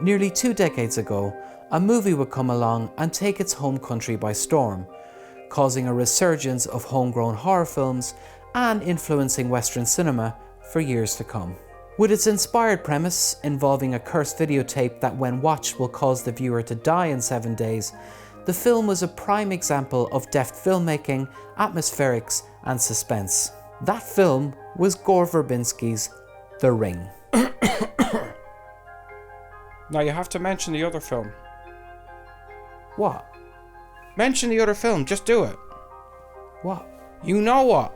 Nearly 2 decades ago, a movie would come along and take its home country by storm, causing a resurgence of homegrown horror films and influencing Western cinema for years to come. With its inspired premise involving a cursed videotape that when watched will cause the viewer to die in 7 days, the film was a prime example of deft filmmaking, atmospherics and suspense. That film was Gore Verbinski's The Ring. Now you have to mention the other film. What? Mention the other film, just do it. What? You know what?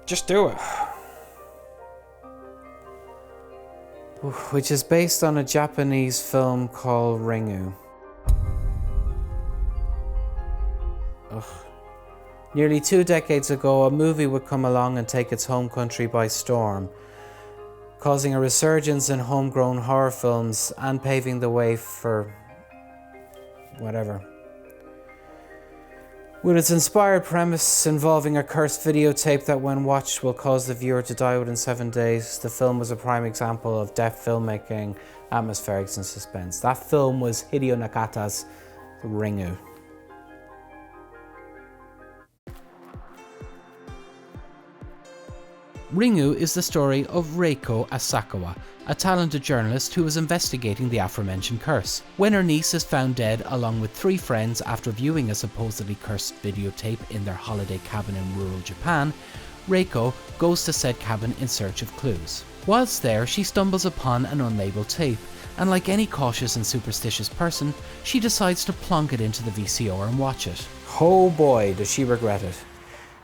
Just do it. Which is based on a Japanese film called Ringu. Ugh. Nearly 2 decades ago, a movie would come along and take its home country by storm, causing a resurgence in homegrown horror films and paving the way for whatever. With its inspired premise involving a cursed videotape that when watched will cause the viewer to die within 7 days, the film was a prime example of deft filmmaking, atmospherics and suspense. That film was Hideo Nakata's Ringu. Ringu is the story of Reiko Asakawa, a talented journalist who was investigating the aforementioned curse. When her niece is found dead along with 3 friends after viewing a supposedly cursed videotape in their holiday cabin in rural Japan, Reiko goes to said cabin in search of clues. Whilst there, she stumbles upon an unlabeled tape, and like any cautious and superstitious person, she decides to plonk it into the VCR and watch it. Oh boy, does she regret it.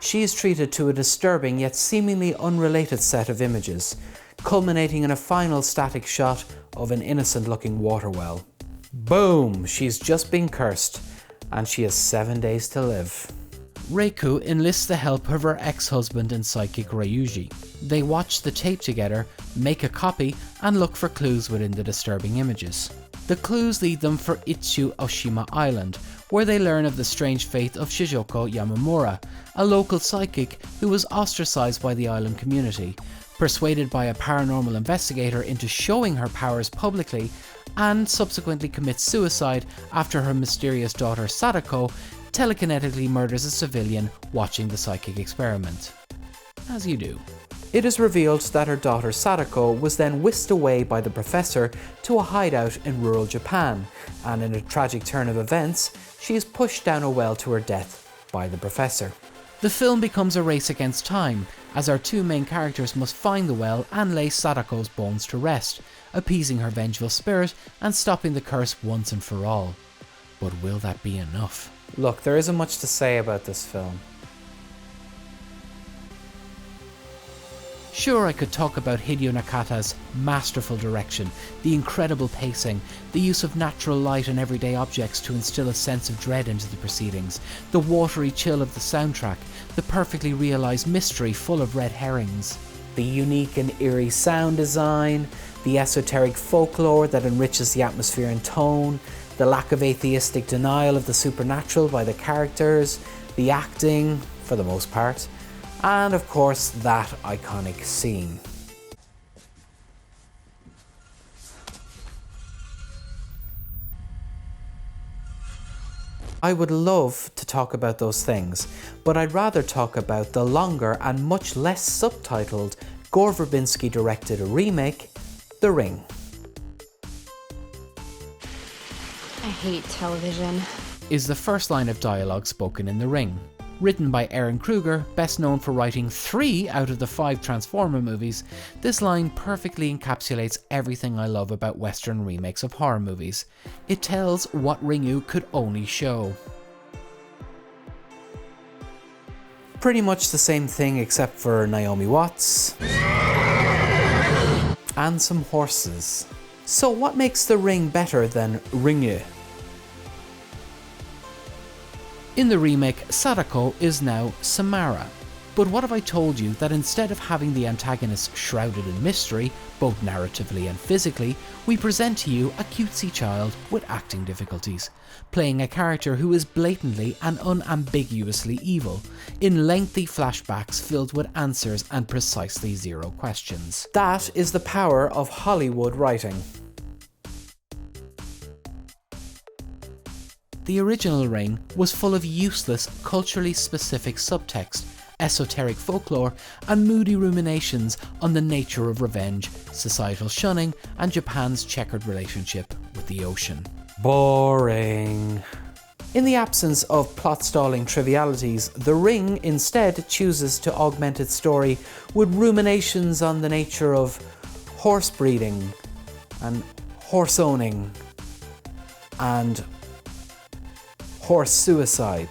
She is treated to a disturbing yet seemingly unrelated set of images, culminating in a final static shot of an innocent-looking water well. Boom! She's just been cursed, and she has 7 days to live. Reiko enlists the help of her ex-husband and psychic Ryuji. They watch the tape together, make a copy, and look for clues within the disturbing images. The clues lead them for Itsu Oshima Island, where they learn of the strange fate of Shizoko Yamamura, a local psychic who was ostracized by the island community, persuaded by a paranormal investigator into showing her powers publicly, and subsequently commits suicide after her mysterious daughter Sadako telekinetically murders a civilian watching the psychic experiment. As you do. It is revealed that her daughter Sadako was then whisked away by the professor to a hideout in rural Japan, and in a tragic turn of events, she is pushed down a well to her death by the professor. The film becomes a race against time, as our 2 main characters must find the well and lay Sadako's bones to rest, appeasing her vengeful spirit and stopping the curse once and for all. But will that be enough? Look, there isn't much to say about this film. Sure, I could talk about Hideo Nakata's masterful direction, the incredible pacing, the use of natural light and everyday objects to instill a sense of dread into the proceedings, the watery chill of the soundtrack, the perfectly realised mystery full of red herrings, the unique and eerie sound design, the esoteric folklore that enriches the atmosphere and tone, the lack of atheistic denial of the supernatural by the characters, the acting, for the most part, and of course that iconic scene. I would love to talk about those things, but I'd rather talk about the longer and much less subtitled Gore Verbinski directed remake, The Ring. I hate television. Is the first line of dialogue spoken in The Ring. Written by Aaron Kruger, best known for writing 3 out of the 5 Transformer movies, this line perfectly encapsulates everything I love about Western remakes of horror movies. It tells what Ringu could only show. Pretty much the same thing except for Naomi Watts and some horses. So what makes The Ring better than Ringu? In the remake, Sadako is now Samara. But what if I told you that instead of having the antagonist shrouded in mystery, both narratively and physically, we present to you a cutesy child with acting difficulties, playing a character who is blatantly and unambiguously evil, in lengthy flashbacks filled with answers and precisely 0 questions. That is the power of Hollywood writing. the original Ring was full of useless, culturally specific subtext, esoteric folklore, and moody ruminations on the nature of revenge, societal shunning, and Japan's checkered relationship with the ocean. Boring. In the absence of plot-stalling trivialities, The Ring instead chooses to augment its story with ruminations on the nature of horse breeding and horse owning and horse suicide.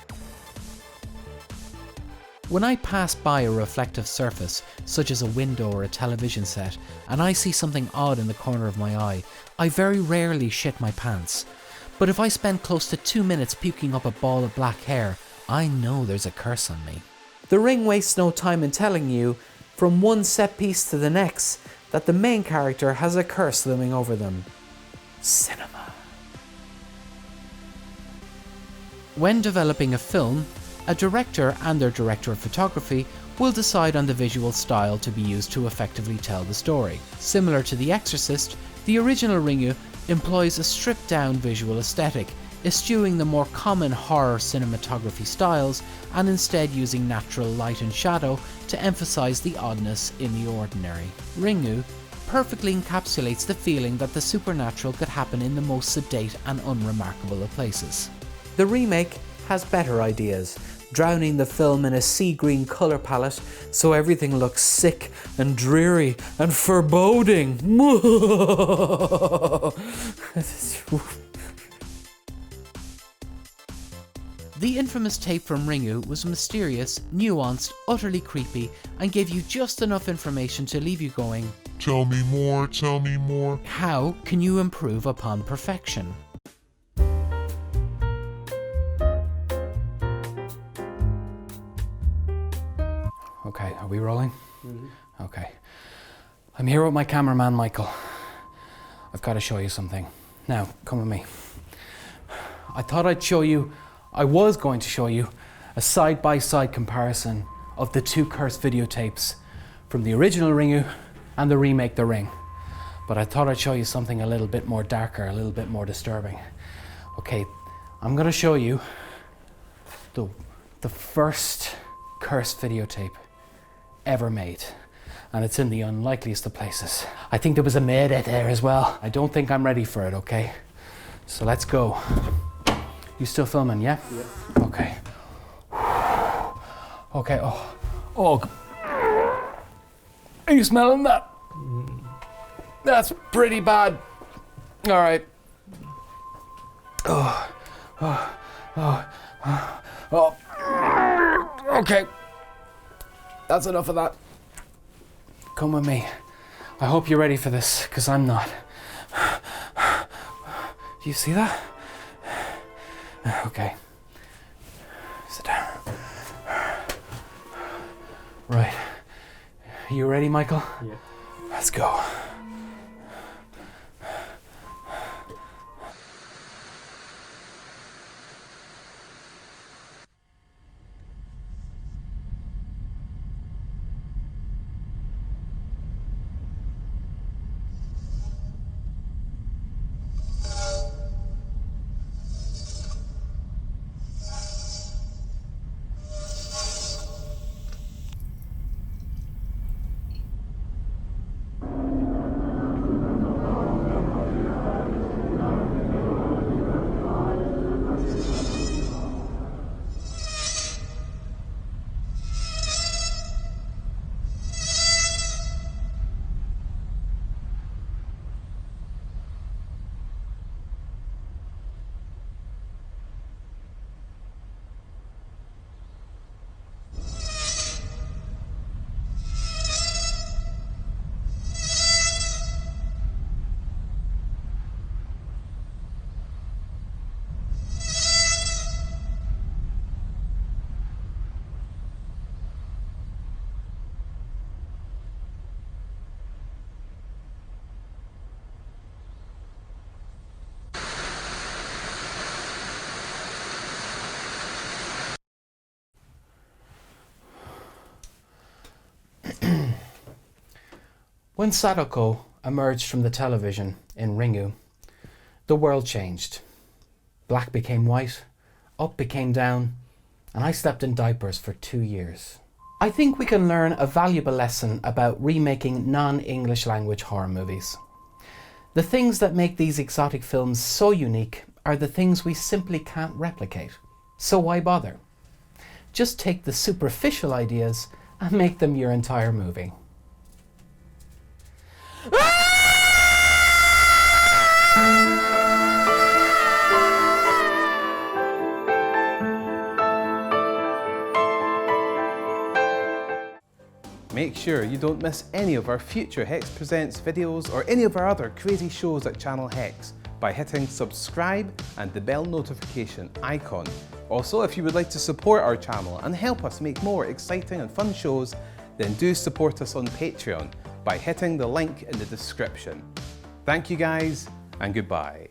When I pass by a reflective surface, such as a window or a television set, and I see something odd in the corner of my eye, I very rarely shit my pants. But if I spend close to 2 minutes puking up a ball of black hair, I know there's a curse on me. The Ring wastes no time in telling you, from one set piece to the next, that the main character has a curse looming over them. Cinema. When developing a film, a director and their director of photography will decide on the visual style to be used to effectively tell the story. Similar to The Exorcist, the original Ringu employs a stripped-down visual aesthetic, eschewing the more common horror cinematography styles and instead using natural light and shadow to emphasize the oddness in the ordinary. Ringu perfectly encapsulates the feeling that the supernatural could happen in the most sedate and unremarkable of places. The remake has better ideas, drowning the film in a sea green colour palette so everything looks sick and dreary and foreboding. The infamous tape from Ringu was mysterious, nuanced, utterly creepy, and gave you just enough information to leave you going, "Tell me more, tell me more." How can you improve upon perfection? Okay, are we rolling? Mm-hmm. Okay. I'm here with my cameraman, Michael. I've got to show you something. Now, come with me. I was going to show you a side-by-side comparison of the two cursed videotapes from the original Ringu and the remake The Ring. But I thought I'd show you something a little bit more darker, a little bit more disturbing. Okay, I'm going to show you the first cursed videotape ever made, and it's in the unlikeliest of places. I think there was a maid out there as well. I don't think I'm ready for it, okay? So let's go. You still filming, yeah? Yeah. Okay. Okay, oh. Are you smelling that? That's pretty bad. All right. Okay. That's enough of that. Come with me. I hope you're ready for this, because I'm not. Do you see that? Okay. Sit down. Right. You ready, Michael? Yeah. Let's go. When Sadako emerged from the television in Ringu, the world changed. Black became white, up became down, and I slept in diapers for 2 years. I think we can learn a valuable lesson about remaking non-English language horror movies. The things that make these exotic films so unique are the things we simply can't replicate. So why bother? Just take the superficial ideas and make them your entire movie. Make sure you don't miss any of our future Hex Presents videos or any of our other crazy shows at Channel Hex by hitting subscribe and the bell notification icon. Also, if you would like to support our channel and help us make more exciting and fun shows, then do support us on Patreon by hitting the link in the description. Thank you guys, and goodbye.